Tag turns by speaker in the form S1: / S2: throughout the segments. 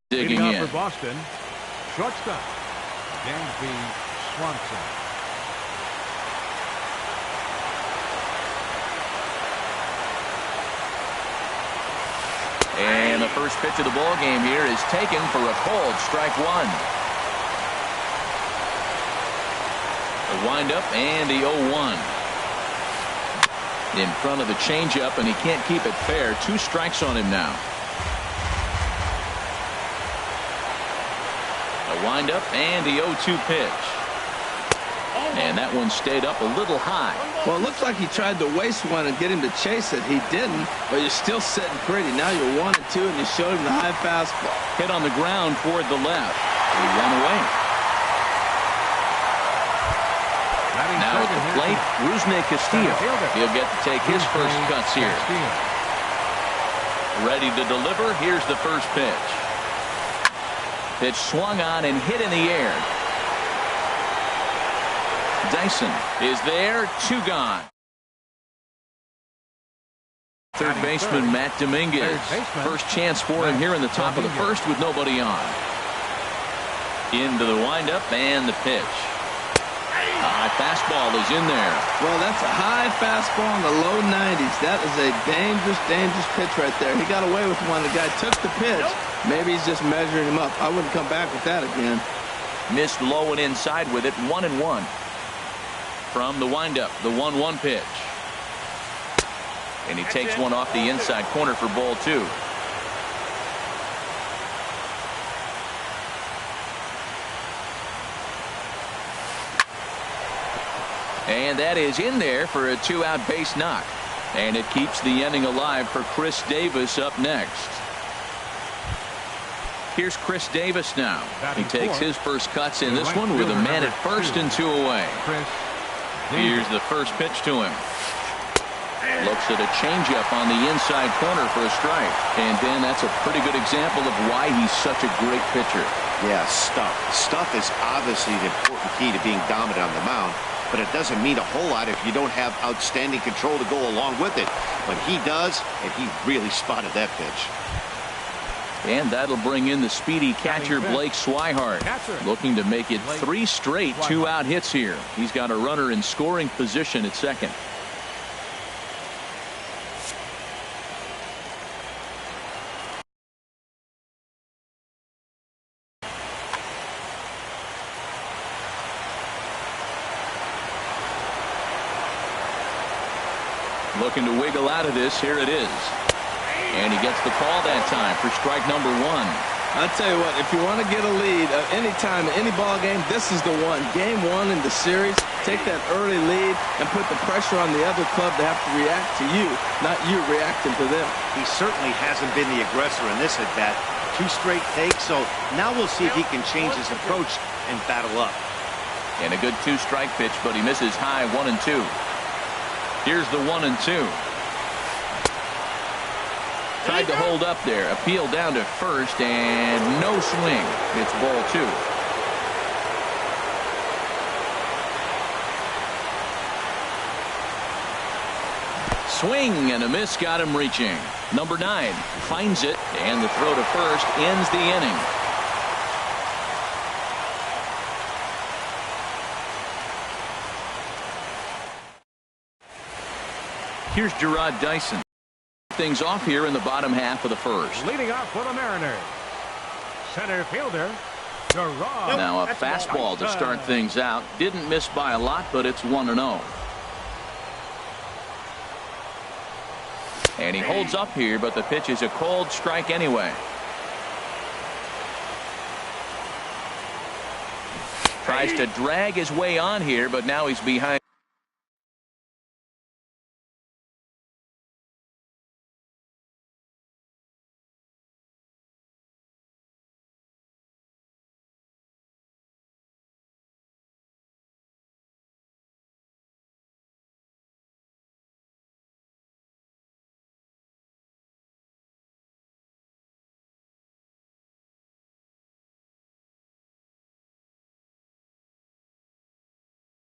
S1: Digging
S2: Leading
S1: in.
S2: off for Boston, shortstop, Dansby Swanson.
S1: And the first pitch of the ball game here is taken for a cold strike one. The windup and the 0-1. In front of the changeup, and he can't keep it fair. 2 strikes on him now. The windup and the 0-2 pitch. And that one stayed up a little high.
S3: Well, it looks like he tried to waste one and get him to chase it. He didn't, but you're still sitting pretty. Now you're 1-2, and you showed him the high fastball.
S1: Hit on the ground toward the left. He ran away. Now at the plate, Rusney Castillo. He'll get to take his first cuts here. Ready to deliver. Here's the first pitch. Pitch swung on and hit in the air. Dyson is there. 2 gone. Third baseman Matt Dominguez. First chance for him here in the top of the first with nobody on. Into the windup and the pitch. A high fastball is in there.
S3: Well, that's a high fastball in the low 90s. That is a dangerous, dangerous pitch right there. He got away with one. The guy took the pitch. Maybe he's just measuring him up. I wouldn't come back with that again.
S1: Missed low and inside with it. 1-1. From the windup, the 1-1 pitch. And he takes one off the inside corner for ball 2. And that is in there for a 2-out base knock. And it keeps the inning alive for Chris Davis up next. Here's Chris Davis now. He takes his first cuts in this one with a man at first and 2 away. Here's the first pitch to him. Looks at a changeup on the inside corner for a strike. And Dan, that's a pretty good example of why he's such a great pitcher.
S4: Yeah, stuff. Stuff is obviously the important key to being dominant on the mound. But it doesn't mean a whole lot if you don't have outstanding control to go along with it. But he does, and he really spotted that pitch.
S1: And that'll bring in the speedy catcher Blake Swihart, looking to make it 3 straight 2-out hits here. He's got a runner in scoring position at second. Looking to wiggle out of this. Here it is. And he gets the call that time for strike number 1.
S3: I'll tell you what, if you want to get a lead any time, any ball game, this is the one. Game 1 in the series, take that early lead and put the pressure on the other club to have to react to you, not you reacting to them.
S4: He certainly hasn't been the aggressor in this at-bat. 2 straight takes, so now we'll see if he can change his approach and battle up.
S1: And a good 2-strike pitch, but he misses high 1-2. Here's the 1-2. Tried to hold up there. Appeal down to first, and no swing. It's ball 2. Swing and a miss got him reaching. Number 9 finds it, and the throw to first ends the inning. Here's Gerard Dyson. Things off here in the bottom half of the first.
S2: Leading off for the Mariners, center fielder Gerard.
S1: Now a fastball to start things out. Didn't miss by a lot, but it's 1-0. And he holds up here, but the pitch is a cold strike anyway. Tries to drag his way on here, but now he's behind.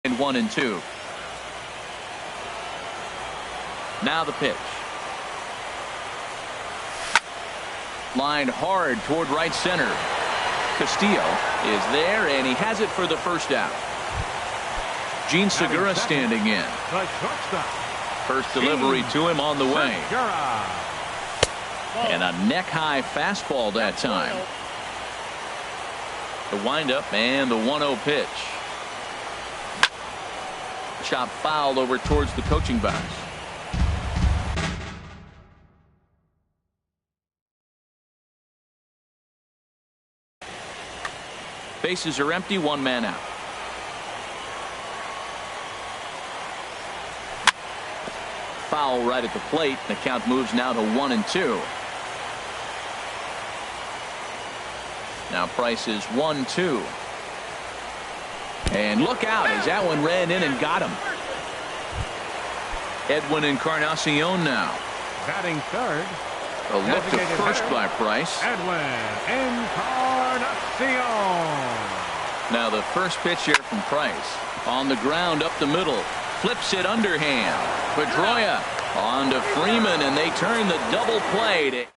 S1: In 1-2. Now the pitch. Lined hard toward right center. Castillo is there, and he has it for the first out. Gene Segura standing in.
S2: The shortstop.
S1: First delivery to him on the way. And a neck-high fastball that time. The windup and the 1-0 pitch. Chop foul over towards the coaching box. Bases are empty, one man out. Foul right at the plate. The count moves now to 1-2. Now Price is 1-2. And look out as that one ran in and got him. Edwin Encarnacion now.
S2: Batting third.
S1: A look to first by Price.
S2: Edwin Encarnacion.
S1: Now the first pitch here from Price. On the ground up the middle. Flips it underhand. Pedroia on to Freeman, and they turn the double play.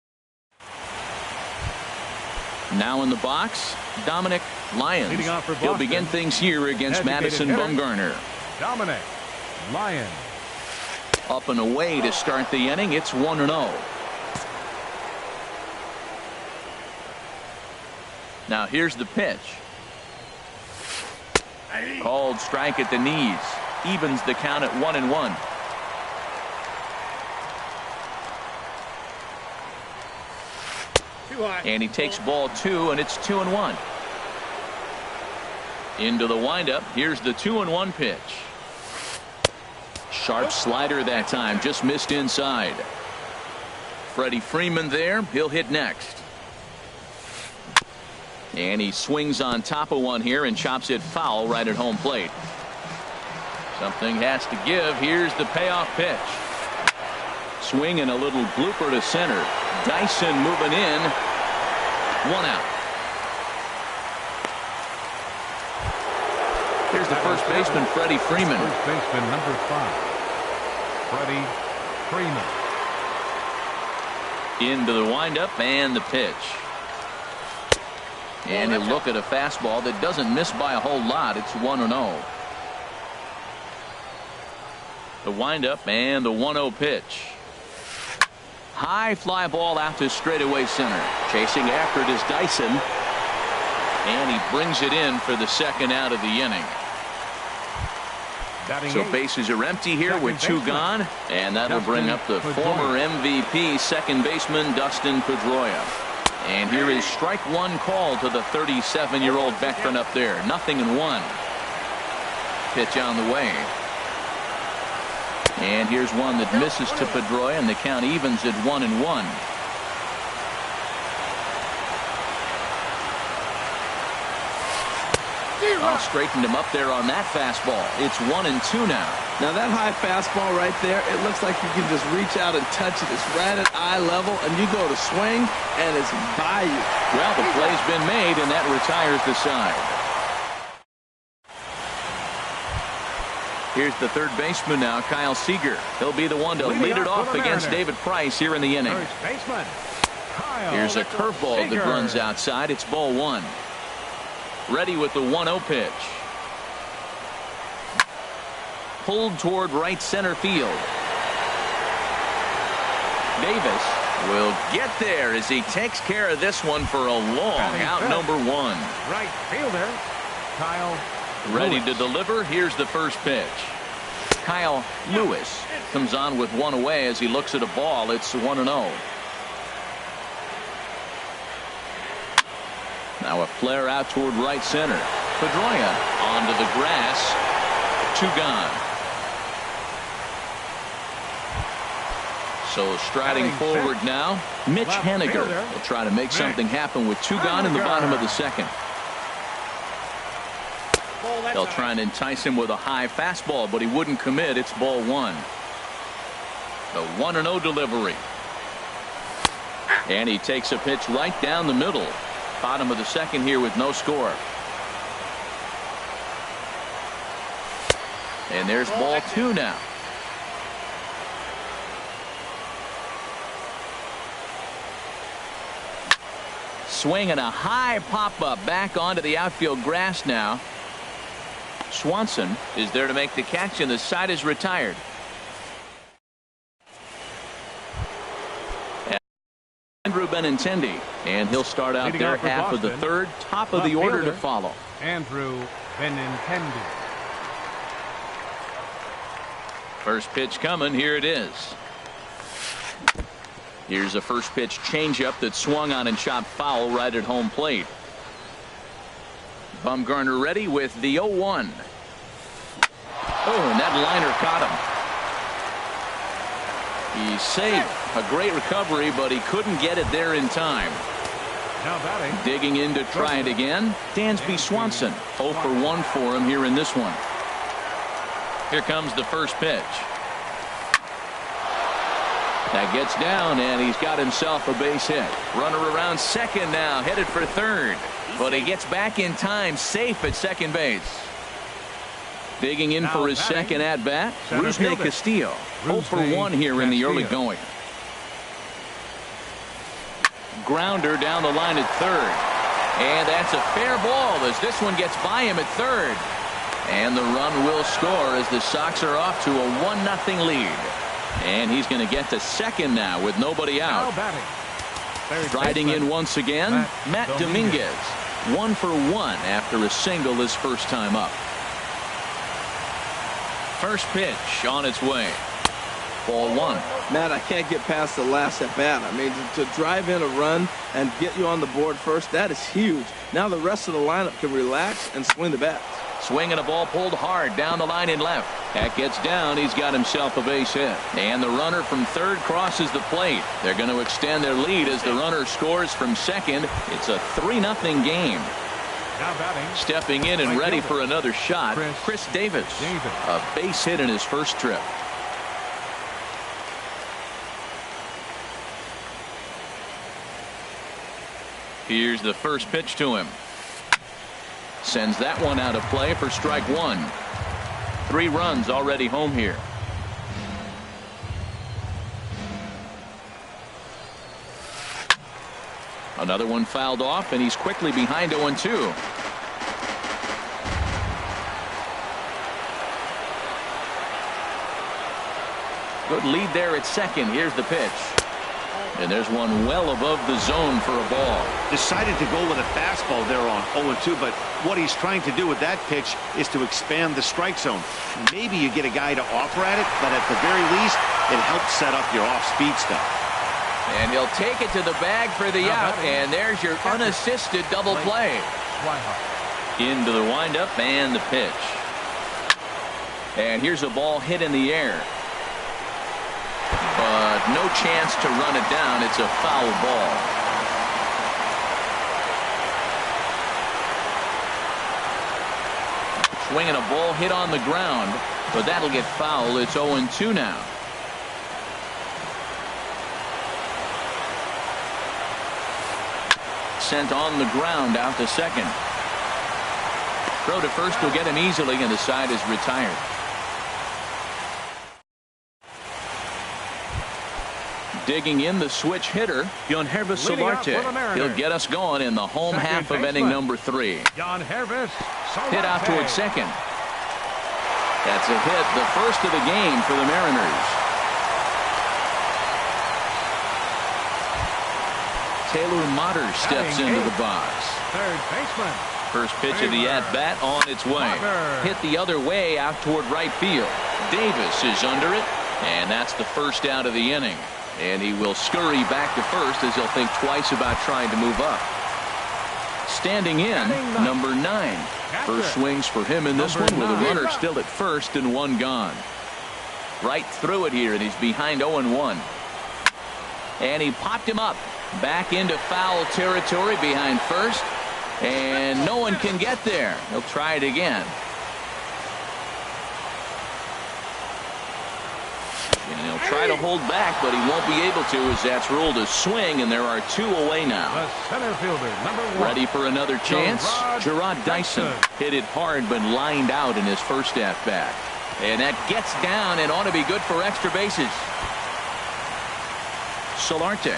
S1: Now in the box, Dominic Lyons. He'll begin things here against Madison Bumgarner.
S2: Dominic Lyons.
S1: Up and away to start the inning. It's 1-0. Now here's the pitch. Called strike at the knees. Evens the count at 1-1. And he takes ball 2, and it's 2-1. Into the windup. Here's the 2-1 pitch. Sharp slider that time. Just missed inside. Freddie Freeman there. He'll hit next. And he swings on top of one here and chops it foul right at home plate. Something has to give. Here's the payoff pitch. Swing and a little blooper to center. Dyson moving in. 1 out. Here's the first baseman, Freddie Freeman.
S2: First baseman number 5. Freddie Freeman.
S1: Into the windup and the pitch. And he'll look at a fastball that doesn't miss by a whole lot. It's 1-0. The windup and the 1-0 pitch. High fly ball out to straightaway center. Chasing after it is Dyson. And he brings it in for the second out of the inning. So bases are empty here with 2 gone. And that'll bring up the former MVP second baseman Dustin Pedroia. And here is strike 1 call to the 37-year-old veteran up there. 0-1. Pitch on the way. And here's one that misses to Pedroia, and the count evens at 1-1. Straightened him up there on that fastball. It's 1-2 now.
S3: Now that high fastball right there, it looks like you can just reach out and touch it. It's right at eye level, and you go to swing, and it's by you.
S1: Well, the play's been made, and that retires the side. Here's the third baseman now, Kyle Seager. He'll be the one to lead it off against David Price here in the inning.
S2: First baseman, Kyle
S1: Here's a curveball that runs outside. It's ball 1. Ready with the 1-0 pitch. Pulled toward right center field. Davis will get there as he takes care of this one for a long out number 1.
S2: Right fielder, Kyle
S1: Ready
S2: Lewis.
S1: to deliver. Here's the first pitch. Kyle Lewis comes on with 1 away as he looks at a ball. It's 1-0. Now a flare out toward right center. Pedroia onto the grass. 2 gone. So striding forward now, Mitch Haniger will try to make something happen with 2 gone in the bottom of the second. They'll try and entice him with a high fastball, but he wouldn't commit. It's ball 1. The 1-0 delivery. And he takes a pitch right down the middle. Bottom of the second here with no score. And there's ball 2 now. swing and a high pop-up back onto the outfield grass now. Swanson is there to make the catch, and the side is retired. Andrew Benintendi, and he'll start out their half of the third. Top of the order to follow.
S2: Andrew Benintendi.
S1: First pitch coming. Here it is. Here's a first pitch changeup that swung on and chopped foul right at home plate. Bumgarner ready with the 0-1. Oh, and that liner caught him. He's safe. A great recovery, but he couldn't get it there in time.
S2: Now batting.
S1: Digging in to try it again. Dansby Swanson. 0 for 1 for him here in this one. Here comes the first pitch. That gets down, and he's got himself a base hit. Runner around second now, headed for third. But he gets back in time, safe at second base. Digging in for his second at-bat, Rusney Castillo. 0 for 1 here in the early going. Grounder down the line at third. And that's a fair ball as this one gets by him at third. And the run will score as the Sox are off to a 1-0 lead. And he's going to get to second now with nobody out. Striding in once again, Matt Dominguez. 1 for 1 after a single his first time up. First pitch on its way. Ball 1.
S3: Matt, I can't get past the last at bat. I mean, to drive in a run and get you on the board first, that is huge. Now the rest of the lineup can relax and swing the bat.
S1: Swing and a ball pulled hard down the line in left. That gets down. He's got himself a base hit. And the runner from third crosses the plate. They're going to extend their lead as the runner scores from second. It's a 3-0 game.
S2: Now batting.
S1: Stepping in and ready for another shot, Chris Davis. A base hit in his first trip. Here's the first pitch to him. Sends that one out of play for strike 1. 3 runs already home here. Another one fouled off, and he's quickly behind 0-2. Good lead there at second. Here's the pitch. And there's one well above the zone for a ball.
S4: Decided to go with a fastball there on 0-2, but what he's trying to do with that pitch is to expand the strike zone. Maybe you get a guy to offer at it, but at the very least, it helps set up your off-speed stuff.
S1: And he'll take it to the bag for the out, and there's your unassisted double play. Into the windup and the pitch. And here's a ball hit in the air. But no chance to run it down. It's a foul ball. Swinging a ball hit on the ground, but that'll get foul. It's 0-2 now. Sent on the ground out to second. Throw to first will get him easily, and the side is retired. Digging in the switch hitter, Yangervis Solarte. He'll get us going in the home half of inning number 3. Hit out towards second. That's a hit, the first of the game for the Mariners. Taylor Motter steps into the box.
S2: Third baseman.
S1: First pitch of the at-bat on its way. Hit the other way out toward right field. Davis is under it, and that's the first out of the inning. And he will scurry back to first as he'll think twice about trying to move up. Standing in, number 9. First swings for him in this one with a runner still at first and 1 gone. Right through it here, and he's behind 0-1. And he popped him up. Back into foul territory behind first. And no one can get there. He'll try it again. And he'll try to hold back, but he won't be able to as that's ruled a swing, and there are 2 away now.
S2: The center fielder, number 1.
S1: Ready for another chance? Gerard Dyson hit it hard but lined out in his first at-bat. And that gets down and ought to be good for extra bases. Solarte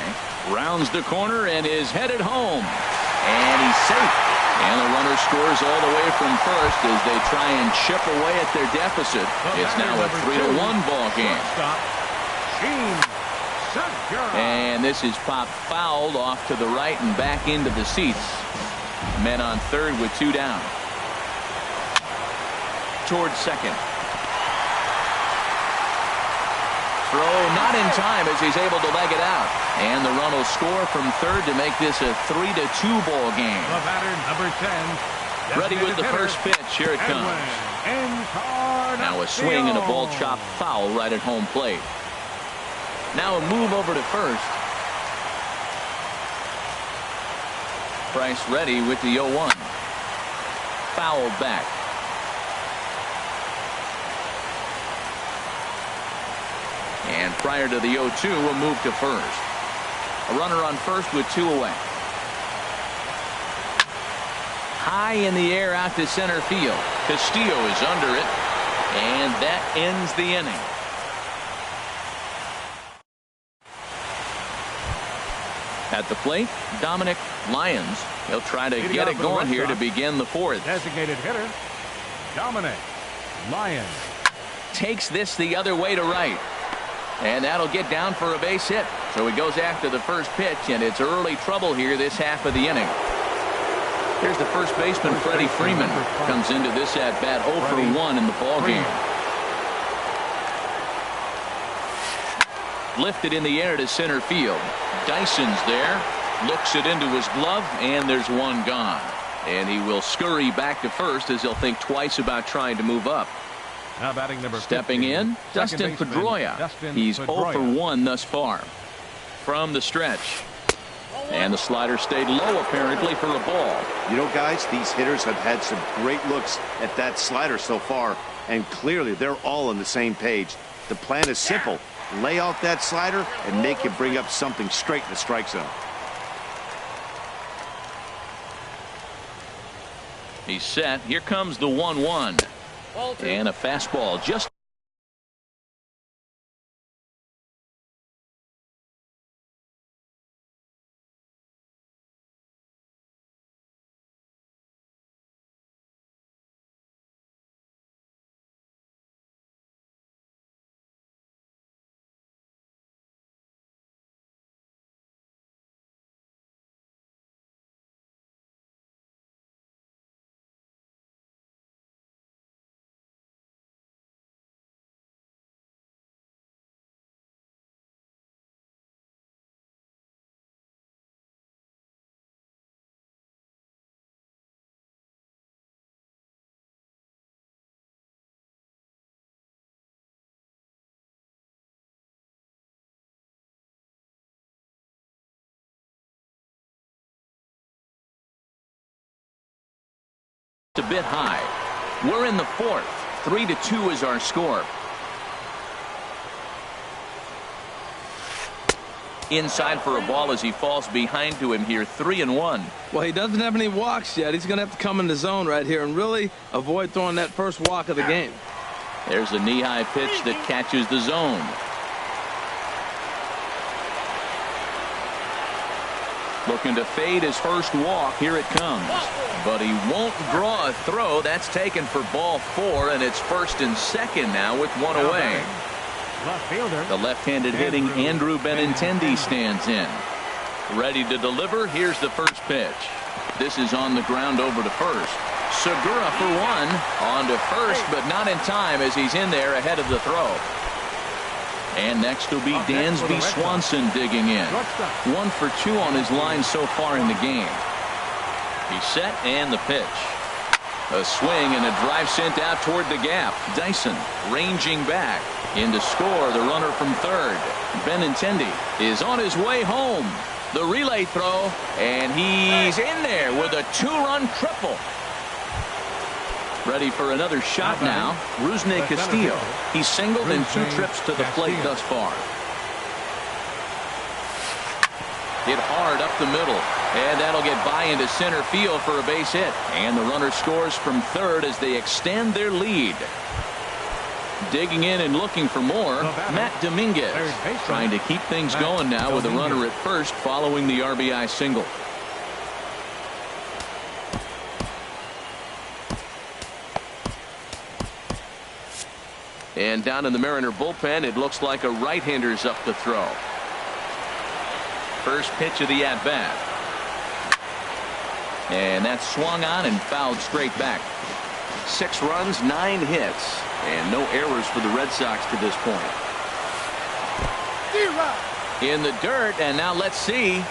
S1: rounds the corner and is headed home. And he's safe. And the runner scores all the way from first as they try and chip away at their deficit. It's now a 3-1 ball game. And this is popped fouled off to the right and back into the seats. Men on third with 2 down. Towards second. Throw not in time as he's able to leg it out. And the run will score from third to make this a 3-2 ball game.
S2: The batter, number 10.
S1: Ready with the first pitch. Here it comes. Now a swing and a ball chopped foul right at home plate. Now a move over to first. Price ready with the 0-1. Fouled back. And prior to the 0-2, a move to first. A runner on first with 2 away. High in the air out to center field. Castillo is under it. And that ends the inning. At the plate, Dominic Lyons. He'll try to get it going here to begin the fourth.
S2: Designated hitter, Dominic Lyons.
S1: Takes this the other way to right. And that'll get down for a base hit. So he goes after the first pitch, and it's early trouble here this half of the inning. Here's the first baseman, Freddie Freeman. Comes into this at-bat 0 for 1 in the ballgame. Lifted in the air to center field. Dyson's there. Looks it into his glove, and there's one gone. And he will scurry back to first as he'll think twice about trying to move up.
S2: Now batting number 50,
S1: stepping in, Dustin Pedroia. He's 0 for 1 thus far. From the stretch. And the slider stayed low apparently for a ball.
S4: You know, guys, these hitters have had some great looks at that slider so far, and clearly they're all on the same page. The plan is simple. Lay off that slider and make him bring up something straight in the strike zone.
S1: He's set. Here comes the 1-1. And a fastball just a bit high. We're in the fourth. 3-2 is our score. Inside for a ball as he falls behind to him here. 3-1.
S3: Well, he doesn't have any walks yet. He's going to have to come in the zone right here and really avoid throwing that first walk of the game.
S1: There's a knee-high pitch that catches the zone. Looking to fade his first walk. Here it comes. But he won't draw a throw. That's taken for ball 4, and it's first and second now with 1 away.
S2: Left fielder.
S1: The left-handed hitting Andrew Benintendi stands in. Ready to deliver. Here's the first pitch. This is on the ground over to first. Segura for 1. On to first, but not in time as he's in there ahead of the throw. And next will be Dansby Swanson digging in. 1 for 2 on his line so far in the game. He's set and the pitch. A swing and a drive sent out toward the gap. Dyson ranging back. In to score the runner from third. Benintendi is on his way home. The relay throw, and he's in there with a 2-run triple. Ready for another shot now. Rusney Castillo. He's singled in 2 trips to the plate thus far. Hit hard up the middle. And that'll get by into center field for a base hit. And the runner scores from third as they extend their lead. Digging in and looking for more, Matt Dominguez trying to keep things going now with a runner at first following the RBI single. And down in the Mariner bullpen, it looks like a right-hander's up to throw. First pitch of the at-bat. And that's swung on and fouled straight back. 6 runs, 9 hits, and no errors for the Red Sox to this point. In the dirt, and now let's see.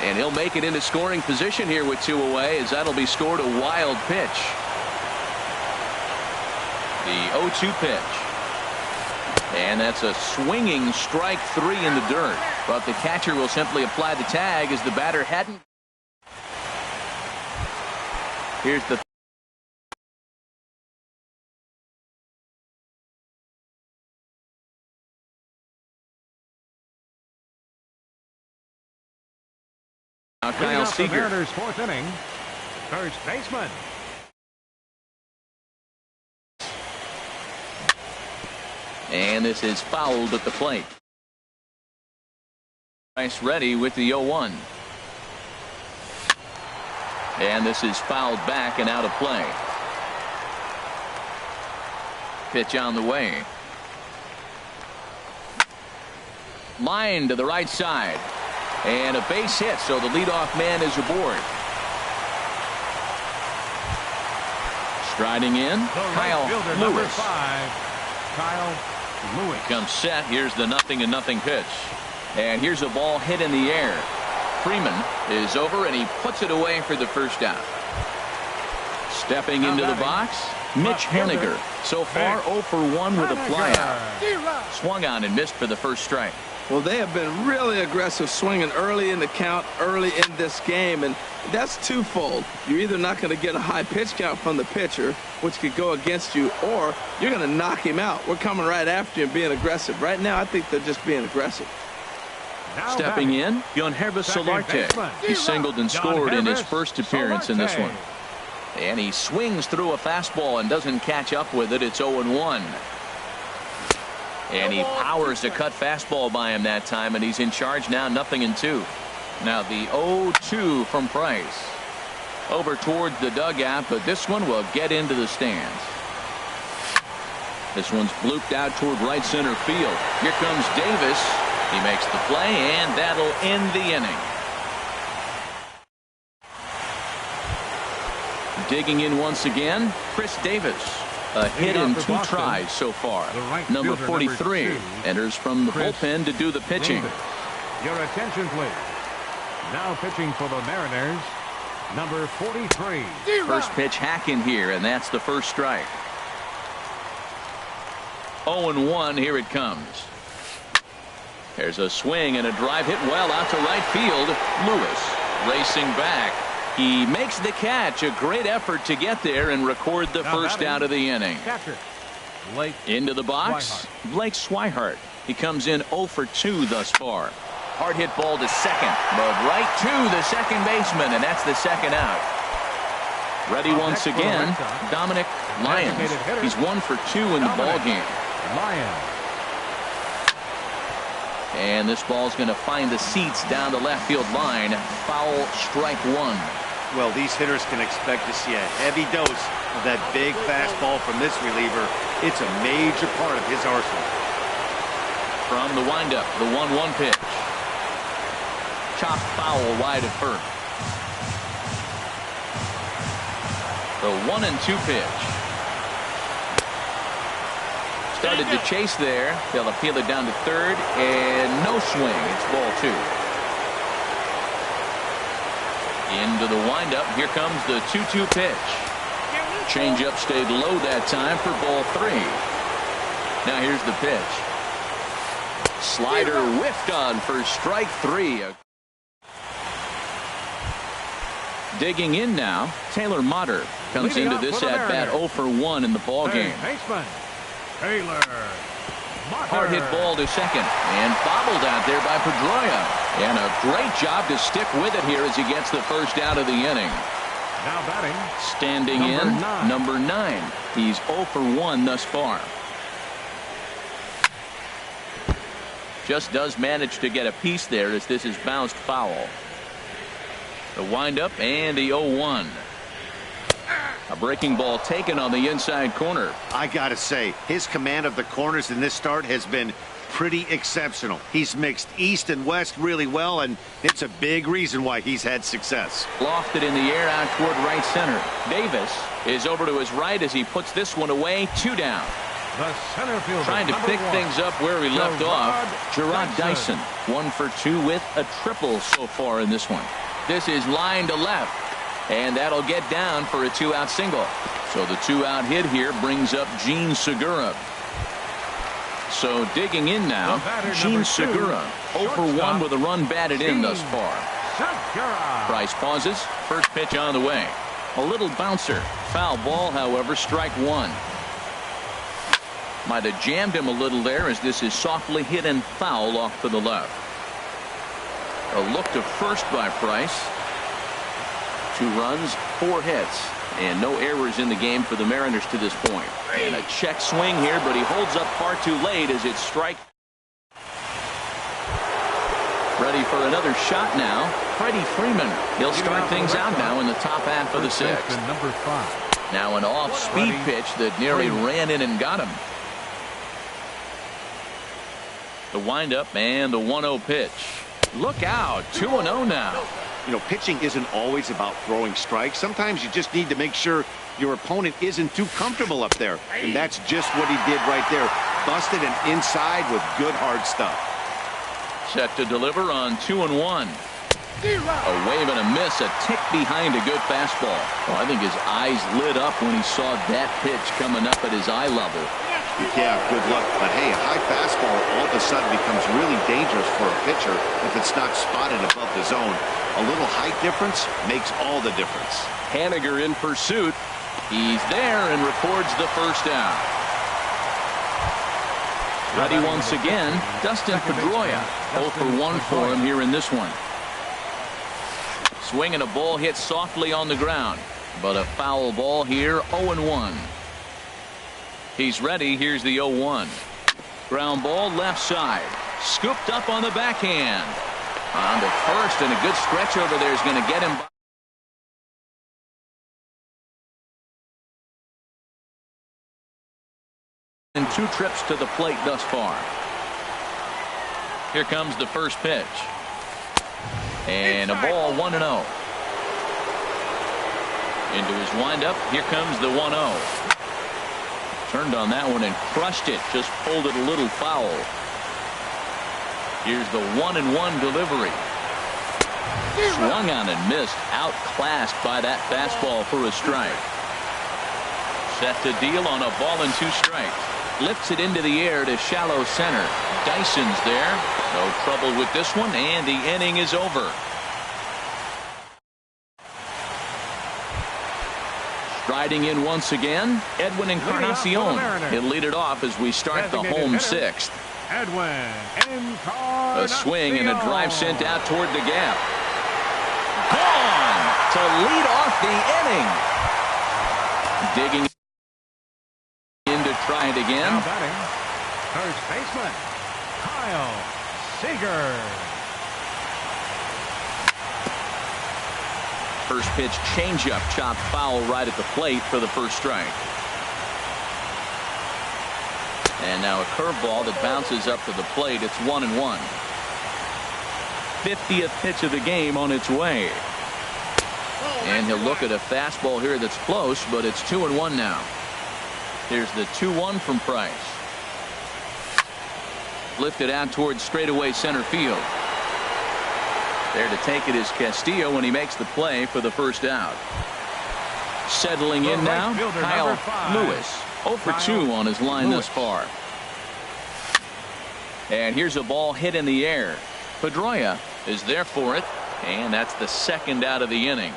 S1: And he'll make it into scoring position here with 2 away, as that'll be scored a wild pitch. The 0-2 pitch. And that's a swinging strike 3 in the dirt. But the catcher will simply apply the tag as the batter hadn't. Here's the Kyle Seager.
S2: Mariners' 4th inning, first baseman.
S1: And this is fouled at the plate. Nice ready with the 0-1. And this is fouled back and out of play. Pitch on the way. Line to the right side. And a base hit, so the leadoff man is aboard. Striding in, Kyle Lewis.
S2: 5, Kyle Lewis.
S1: Comes set. Here's the 0-0 pitch. And here's a ball hit in the air. Freeman is over, and he puts it away for the first out. Stepping into the box, Mitch Haniger. So far 0 for 1 with a flyout. Swung on and missed for the first strike.
S3: Well, they have been really aggressive swinging early in the count, early in this game, and that's twofold. You're either not going to get a high pitch count from the pitcher, which could go against you, or you're going to knock him out. We're coming right after you and being aggressive. Right now, I think they're just being aggressive.
S1: Stepping in, Yonhervis Solarte. He singled and scored in his first appearance in this one. And he swings through a fastball and doesn't catch up with it. It's 0-1. And he powers a cut fastball by him that time, and he's in charge now, 0-2. Now the 0-2 from Price. Over towards the dugout, but this one will get into the stands. This one's blooped out toward right center field. Here comes Davis. He makes the play, and that'll end the inning. Digging in once again, Chris Davis. A hit in 2 tries so far. Number 43 enters from the bullpen to do the pitching.
S2: Your attention, please. Now pitching for the Mariners, number 43.
S1: First pitch hack in here, and that's the first strike. 0-1, here it comes. There's a swing and a drive hit well out to right field. Lewis racing back. He makes the catch. A great effort to get there and record the first out of the inning. Into the box, Blake Swihart. He comes in 0 for 2 thus far. Hard hit ball to second, but right to the second baseman, and that's the second out. Ready once again, Dominic Lyons. He's 1 for 2 in the ball game. And this ball's going to find the seats down the left field line. Foul, strike 1.
S4: Well, these hitters can expect to see a heavy dose of that big fastball from this reliever. It's a major part of his arsenal.
S1: From the windup, the 1-1 pitch. Chopped foul wide of first. The 1-2 pitch. Started to chase there. They'll appeal it down to third, and no swing. It's ball 2. Into the windup. Here comes the 2-2 pitch. Changeup stayed low that time for ball 3. Now here's the pitch. Slider whiffed on for strike 3. Digging in now, Taylor Motter comes into this at bat 0 for 1 in the ball game.
S2: Taylor
S1: Hard hit ball to second, and bobbled out there by Pedroia. And a great job to stick with it here as he gets the first out of the inning.
S2: Now batting.
S1: Standing in, number 9. He's 0 for 1 thus far. Just does manage to get a piece there as this is bounced foul. The windup and the 0-1. A breaking ball taken on the inside corner.
S4: I gotta say, his command of the corners in this start has been pretty exceptional. He's mixed east and west really well, and it's a big reason why he's had success.
S1: Lofted in the air out toward right center. Davis is over to his right as he puts this one away. 2 down.
S2: The center fielder,
S1: trying to pick
S2: 1,
S1: things up where he left off. Gerard Dyson, 1 for 2 with a triple so far in this one. This is line to left, and that'll get down for a 2-out single. So the 2-out hit here brings up Gene Segura. So digging in now, Gene Segura, 0 for 1 with a run batted in thus far. Price pauses. First pitch on the way. A little bouncer. Foul ball, however, strike 1. Might have jammed him a little there as this is softly hit and foul off to the left. A look to first by Price. 2 runs, 4 hits, and no errors in the game for the Mariners to this point. And a check swing here, but he holds up far too late as it's strike. Ready for another shot now. Freddie Freeman. He'll start things out now in the top half of the 6th.
S2: Number 5.
S1: Now an off-speed pitch that nearly ran in and got him. The windup and the 1-0 pitch. Look out, 2-0 now.
S4: You know, pitching isn't always about throwing strikes. Sometimes you just need to make sure your opponent isn't too comfortable up there. And that's just what he did right there. Busted and inside with good hard stuff.
S1: Set to deliver on 2-1. A wave and a miss, a tick behind a good fastball. Well, I think his eyes lit up when he saw that pitch coming up at his eye level.
S4: Yeah, good luck. But hey, a high fastball all of a sudden becomes really dangerous for a pitcher if it's not spotted above the zone. A little height difference makes all the difference.
S1: Haniger in pursuit. He's there and records the first down. Ready once again, Dustin Pedroia. 0 for 1 for him here in this one. Swinging a ball hit softly on the ground, but a foul ball here. 0-1. He's ready. Here's the 0-1. Ground ball left side. Scooped up on the backhand. On to first, and a good stretch over there is going to get him. And 2 trips to the plate thus far. Here comes the first pitch. And a ball 1-0. Into his windup. Here comes the 1-0. Turned on that one and crushed it. Just pulled it a little foul. Here's the 1-1 delivery. Swung on and missed. Outclassed by that fastball for a strike. Set to deal on a ball and 2 strikes. Lifts it into the air to shallow center. Dyson's there. No trouble with this one, and the inning is over. Striding in once again, Edwin Encarnacion. He'll lead it off as we start the home 6th.
S2: Edwin Encarnacion.
S1: A swing and a drive sent out toward the gap. Gone to lead off the inning. Digging in to try it again.
S2: Now batting, first baseman, Kyle Seager.
S1: First pitch changeup chopped foul right at the plate for the first strike. And now a curveball that bounces up to the plate. It's 1-1. 50th pitch of the game on its way. And he'll look at a fastball here that's close, but it's 2-1 now. Here's the 2-1 from Price. Lifted out towards straightaway center field. There to take it is Castillo when he makes the play for the first out. Settling in now, Kyle Lewis. 0 for 2 on his line thus far. And here's a ball hit in the air. Pedroia is there for it, and that's the second out of the inning.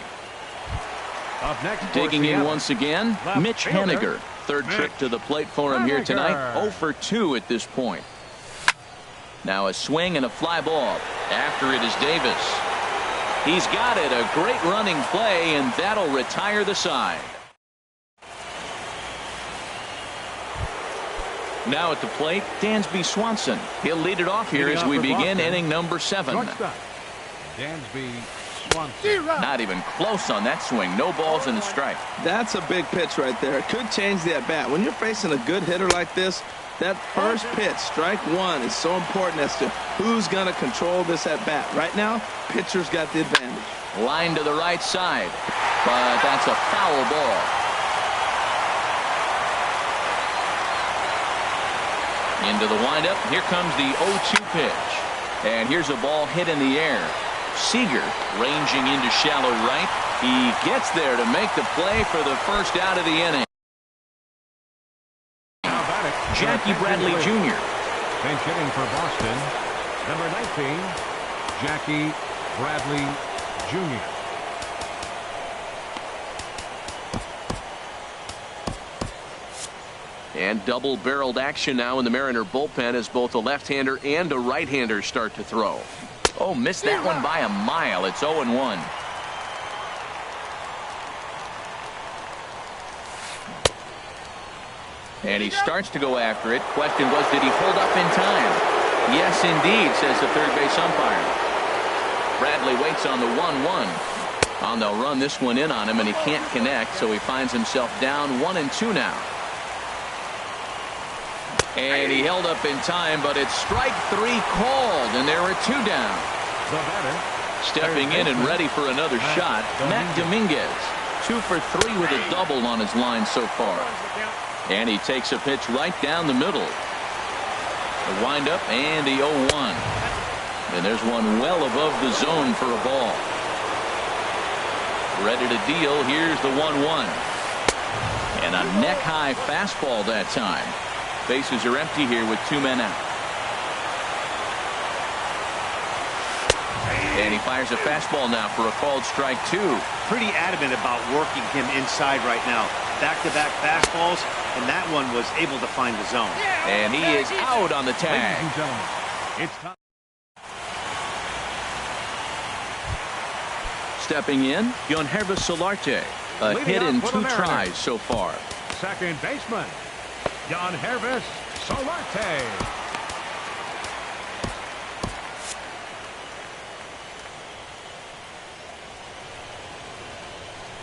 S2: Up next,
S1: digging in once again, Mitch Haniger. Third trip to the plate for him here tonight. 0 for 2 at this point. Now a swing and a fly ball. After it is Davis. He's got it. A great running play, and that'll retire the side. Now at the plate, Dansby Swanson. He'll lead it off here as we begin inning number 7.
S2: Dansby Swanson.
S1: Not even close on that swing. No balls and a strike.
S3: That's a big pitch right there. It could change the at-bat. When you're facing a good hitter like this, that first pitch, strike one, is so important as to who's going to control this at-bat. Right now, pitcher's got the advantage.
S1: Line to the right side, but that's a foul ball. Into the windup. Here comes the 0-2 pitch. And here's a ball hit in the air. Seager ranging into shallow right. He gets there to make the play for the first out of the inning. Jackie Bradley Jr.
S2: Bench hitting for Boston, number 19, Jackie Bradley Jr.
S1: And double-barreled action now in the Mariner bullpen as both a left-hander and a right-hander start to throw. Oh, missed that one by a mile. It's 0-1. And he starts to go after it. Question was, did he hold up in time? Yes, indeed, says the third base umpire. Bradley waits on the 1-1. And they'll run this one in on him, and he can't connect, so he finds himself down 1-2 now. And he held up in time, but it's strike 3 called, and there are 2 down.
S2: The batter,
S1: stepping in and ready for another shot, Matt Dominguez. 2 for 3 with a double on his line so far. And he takes a pitch right down the middle. The windup and the 0-1. And there's one well above the zone for a ball. Ready to deal. Here's the 1-1. And a neck-high fastball that time. Bases are empty here with 2 men out. And he fires a fastball now for a called strike 2.
S4: Pretty adamant about working him inside right now. Back-to-back fastballs, and that one was able to find the zone.
S1: And he is out on the tag.
S2: ladies and gentlemen, it's time.
S1: Stepping in, Yonhervis Solarte. A hit in 2 tries so far.
S2: Second baseman, Yonhervis Solarte.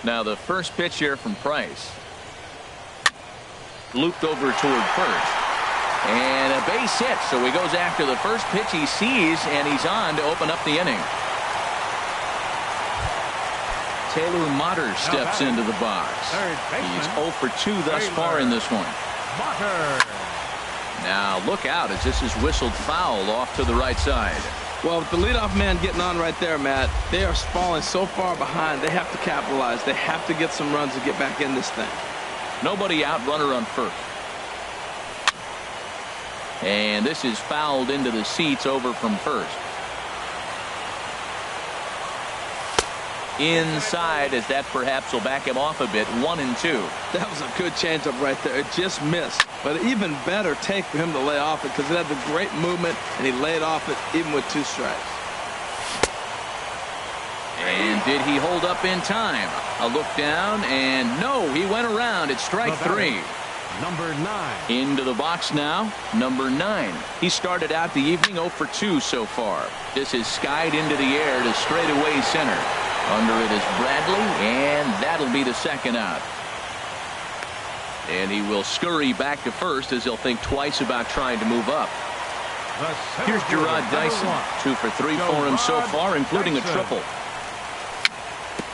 S1: Now the first pitch here from Price. Looped over toward first. And a base hit, so he goes after the first pitch he sees, and he's on to open up the inning. Taylor Motter steps into the box. He's 0 for 2 thus far in this one. Now look out as this is whistled foul off to the right side.
S3: Well, with the leadoff man getting on right there, Matt, they are falling so far behind. They have to capitalize. They have to get some runs to get back in this thing.
S1: Nobody out, runner on first. And this is fouled into the seats over from first. Inside, as that perhaps will back him off a bit. 1-2.
S3: That was a good changeup right there. It just missed. But an even better take for him to lay off it because it had the great movement, and he laid off it even with 2 strikes.
S1: And did he hold up in time? A look down, and no, he went around. It's strike 3.
S2: Number 9.
S1: Into the box now, number 9. He started out the evening 0 for 2 so far. This is skied into the air to straightaway center. Under it is Bradley, and that'll be the second out. And he will scurry back to first as he'll think twice about trying to move up. Here's Gerard Dyson. 2 for 3 for him so far, including a triple.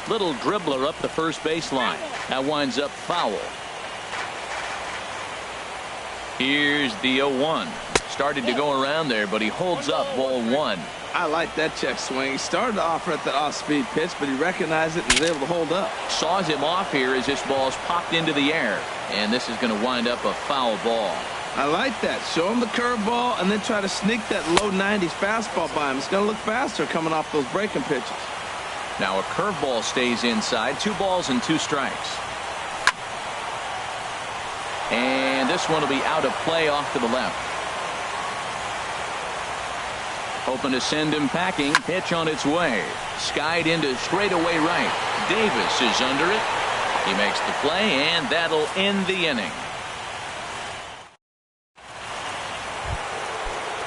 S1: Little dribbler up the first baseline. That winds up foul. Here's the 0-1. Started to go around there, but he holds up ball 1.
S3: I like that check swing. He started off at the off-speed pitch, but he recognized it and was able to hold up.
S1: Saws him off here as this ball's popped into the air. And this is going to wind up a foul ball.
S3: I like that. Show him the curveball and then try to sneak that low 90s fastball by him. It's going to look faster coming off those breaking pitches.
S1: Now a curveball stays inside. 2 balls and 2 strikes. And this one will be out of play off to the left. Hoping to send him packing. Pitch on its way. Skied into straightaway right. Davis is under it. He makes the play, and that'll end the inning.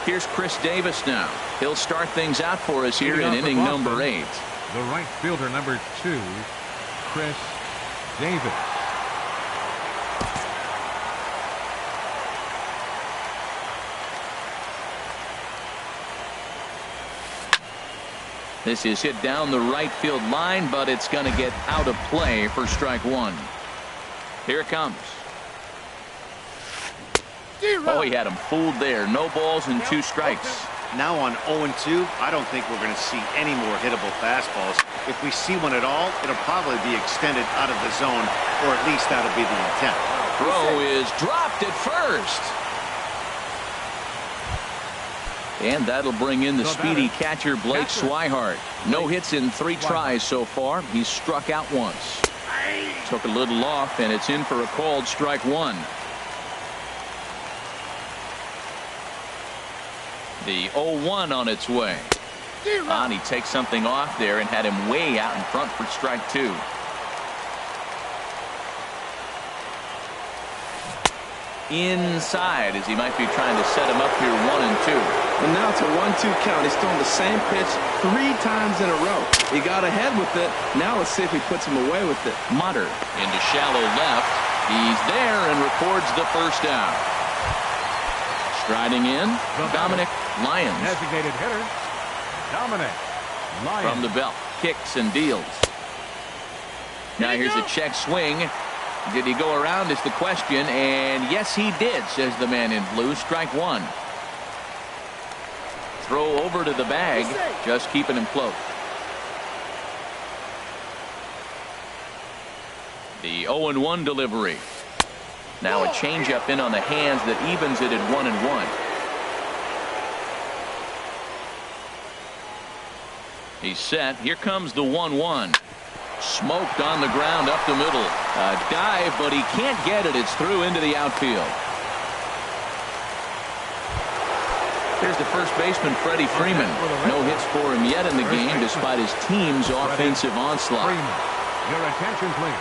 S1: Here's Chris Davis now. He'll start things out for us here in inning number 8.
S2: The right fielder, number 2, Chris Davis.
S1: This is hit down the right field line, but it's going to get out of play for strike 1. Here it comes. Oh, he had him fooled there. No balls and 2 strikes.
S4: Now on 0-2, I don't think we're going to see any more hittable fastballs. If we see one at all, it'll probably be extended out of the zone, or at least that'll be the intent.
S1: Throw is dropped at first. And that'll bring in the speedy catcher Blake Swihart. No hits in 3 tries so far. He's struck out once. Took a little off, and it's in for a called strike 1. The 0-1 on its way. And he takes something off there and had him way out in front for strike 2. Inside as he might be trying to set him up here 1-2.
S3: And now it's a 1-2 count. He's throwing the same pitch 3 times in a row. He got ahead with it. Now let's see if he puts him away with it.
S1: Mutter into shallow left. He's there and records the first down. Striding in, Dominic Lyons.
S2: Designated hitter, Dominic Lyons.
S1: From the belt, kicks and deals. Now here's a check swing. Did he go around is the question, and yes he did, says the man in blue. Strike 1. Throw over to the bag, just keeping him close. The 0-1 delivery. Now a changeup in on the hands that evens it at 1-1. He's set. Here comes the 1-1. Smoked on the ground up the middle. A dive, but he can't get it. It's through into the outfield. There's the first baseman, Freddie Freeman. No hits for him yet in the game, despite his team's offensive onslaught.
S2: Your attention, please.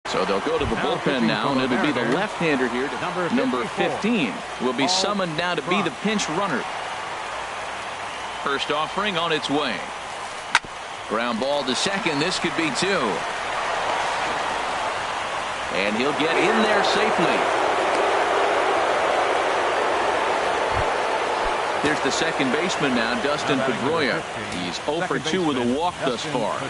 S1: So they'll go to the bullpen now, and it'll be the left-hander here to number 15. Will be summoned now to be the pinch runner. First offering on its way. Ground ball to second. This could be 2. And he'll get in there safely. There's the second baseman now, Dustin Pedroia. He's 0 for 2 with a walk thus far.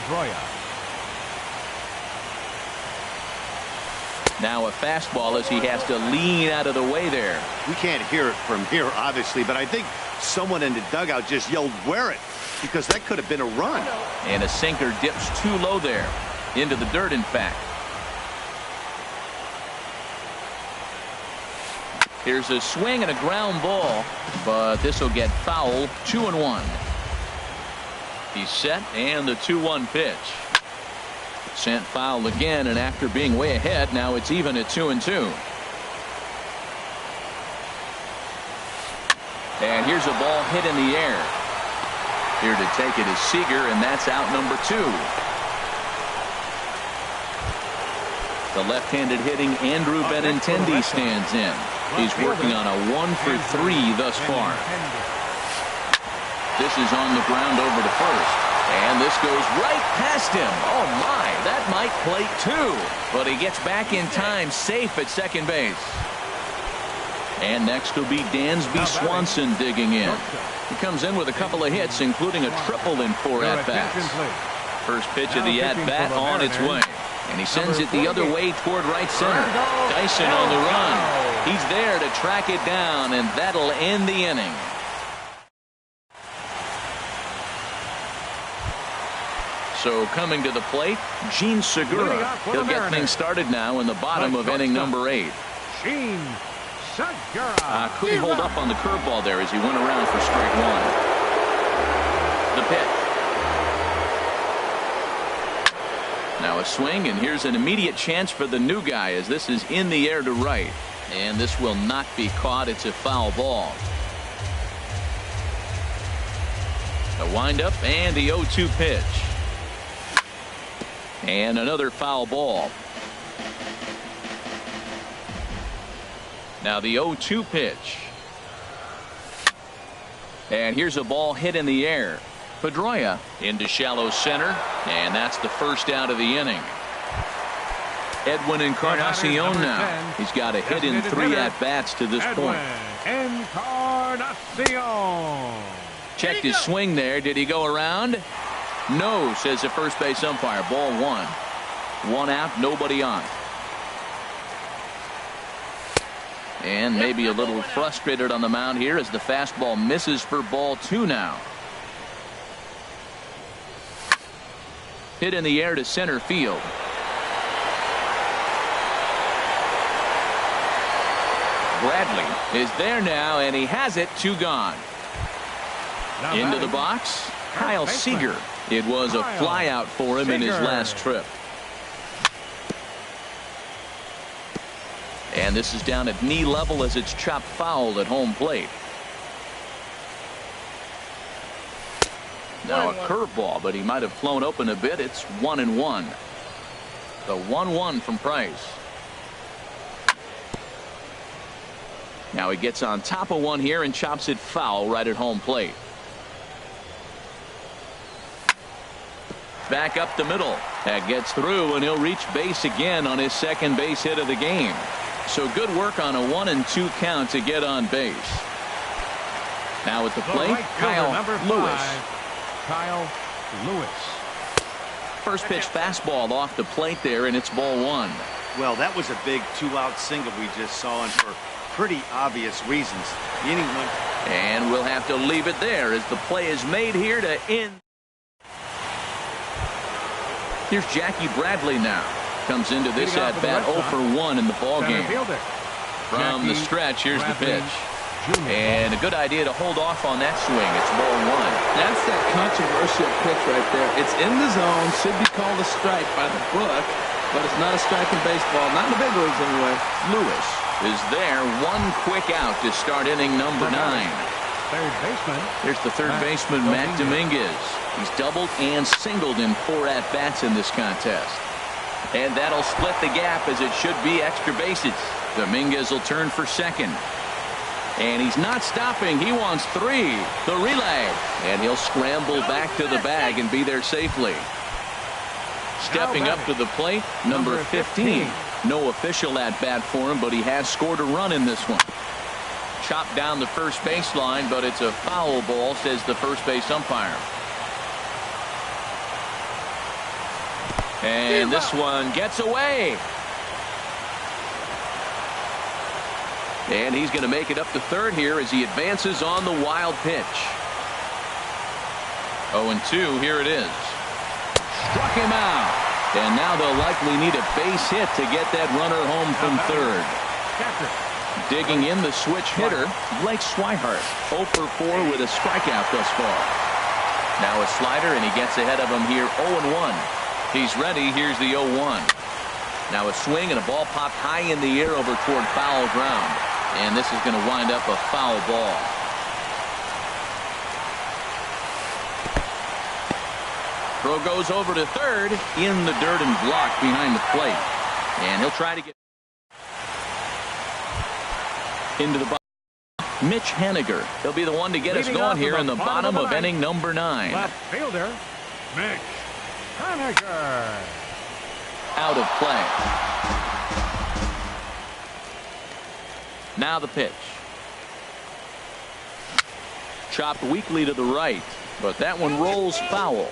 S1: Now a fastball as he has to lean out of the way there.
S4: We can't hear it from here, obviously, but I think someone in the dugout just yelled, "Wear it," because that could have been a run.
S1: And a sinker dips too low there. Into the dirt, in fact. Here's a swing and a ground ball, but this will get foul. 2-1. He's set, and the 2-1 pitch. Sent foul again, and after being way ahead, now it's even at 2-2. And here's a ball hit in the air. Here to take it is Seager, and that's out number 2. The left-handed hitting Andrew Benintendi stands in. He's working on a 1 for 3 thus far. This is on the ground over to first. And this goes right past him. Oh my, that might plate 2. But he gets back in time, safe at second base. And next will be Dansby Swanson digging in. He comes in with a couple of hits, including a triple in 4 at-bats. First pitch of the at-bat on its way. And he sends it the other way toward right center. Dyson on the run. He's there to track it down, and that'll end the inning. So coming to the plate, Gene Segura. He'll get things started now in the bottom of inning number 8.
S2: Gene Segura.
S1: Couldn't hold up on the curveball there as he went around for strike 1. The pitch. Now a swing, and here's an immediate chance for the new guy as this is in the air to right. And this will not be caught. It's a foul ball. The windup and the 0-2 pitch. And another foul ball. Now the 0-2 pitch. And here's a ball hit in the air. Pedroia into shallow center, and that's the first out of the inning. Edwin Encarnacion now. He's got a hit in 3 at-bats to this point.
S2: Encarnacion.
S1: Checked his swing there. Did he go around? No, says the first base umpire. Ball 1. 1 out, nobody on. And maybe a little frustrated on the mound here as the fastball misses for ball 2 now. Hit in the air to center field. Bradley is there now, and he has it. 2 gone. Into the box, Kyle Seager. It was a fly out for him in his last trip. And this is down at knee level as it's chopped foul at home plate. Now a curveball, but he might have flown open a bit. It's 1-1. The 1-1 from Price. Now he gets on top of one here and chops it foul right at home plate. Back up the middle. That gets through, and he'll reach base again on his second base hit of the game. So good work on a 1-2 count to get on base. Now at the plate, Kyle Lewis.
S2: Kyle Lewis.
S4: First pitch fastball off the plate there, and it's ball 1. Well, that was a big 2-out single we just saw, and for pretty obvious reasons. The inning went.
S1: And we'll have to leave it there as the play is made here to end. Here's Jackie Bradley now. Comes into this at bat 0 for 1 in the ball game. From the stretch, here's the pitch. And a good idea to hold off on that swing. It's ball 1.
S3: That's that controversial pitch right there. It's in the zone, should be called a strike by the book, but it's not a strike in baseball. Not in the big leagues anyway.
S1: Lewis is there. 1 quick out to start inning number 9.
S2: Third baseman.
S1: Here's the third baseman, Matt Dominguez. He's doubled and singled in 4 at-bats in this contest. And that'll split the gap as it should be extra bases. Dominguez will turn for second. And he's not stopping. He wants 3. The relay. And he'll scramble back to the bag and be there safely. Stepping up to the plate, number 15. No official at-bat for him, but he has scored a run in this one. Chopped down the first baseline, but it's a foul ball, says the first base umpire. And this one gets away. And he's going to make it up to third here as he advances on the wild pitch. 0-2, here it is. Struck him out. And now they'll likely need a base hit to get that runner home from third. Digging in the switch hitter, Blake Swihart. 0 for 4 with a strikeout thus far. Now a slider, and he gets ahead of him here 0-1. He's ready. Here's the 0-1. Now a swing and a ball popped high in the air over toward foul ground. And this is going to wind up a foul ball. Throw goes over to third, in the dirt and blocked behind the plate. And he'll try to get into the bottom. Mitch Haniger. He'll be the one to get us going here in the bottom of inning number 9.
S2: Left fielder, Mitch Haniger.
S1: Out of play. Now the pitch. Chopped weakly to the right, but that one rolls foul.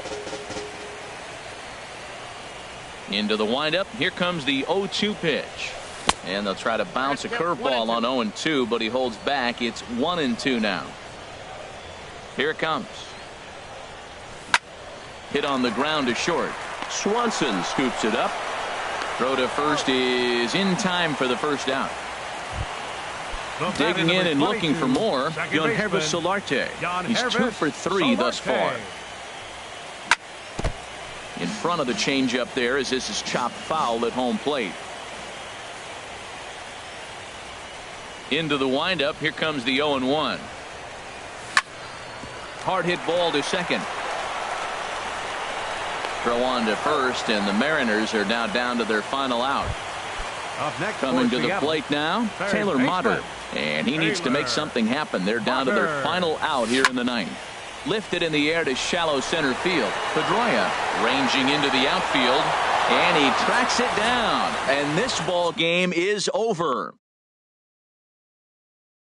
S1: Into the windup. Here comes the 0-2 pitch. And they'll try to bounce a curveball on 0-2, but he holds back. It's 1-2 now. Here it comes. Hit on the ground to short. Swanson scoops it up. Throw to first is in time for the first out. Digging in and looking for more, Yangervis Solarte. He's 2 for 3 thus far. In front of the changeup there as this is chopped foul at home plate. Into the windup. Here comes the 0-1. Hard hit ball to second. Throw on to first, and the Mariners are now down to their final out.
S2: Up next,
S1: coming to the plate now, Taylor Motter, and he needs to make something happen. They're down to their final out here in the ninth. Lifted in the air to shallow center field. Pedroia ranging into the outfield, and he tracks it down, and this ball game is over.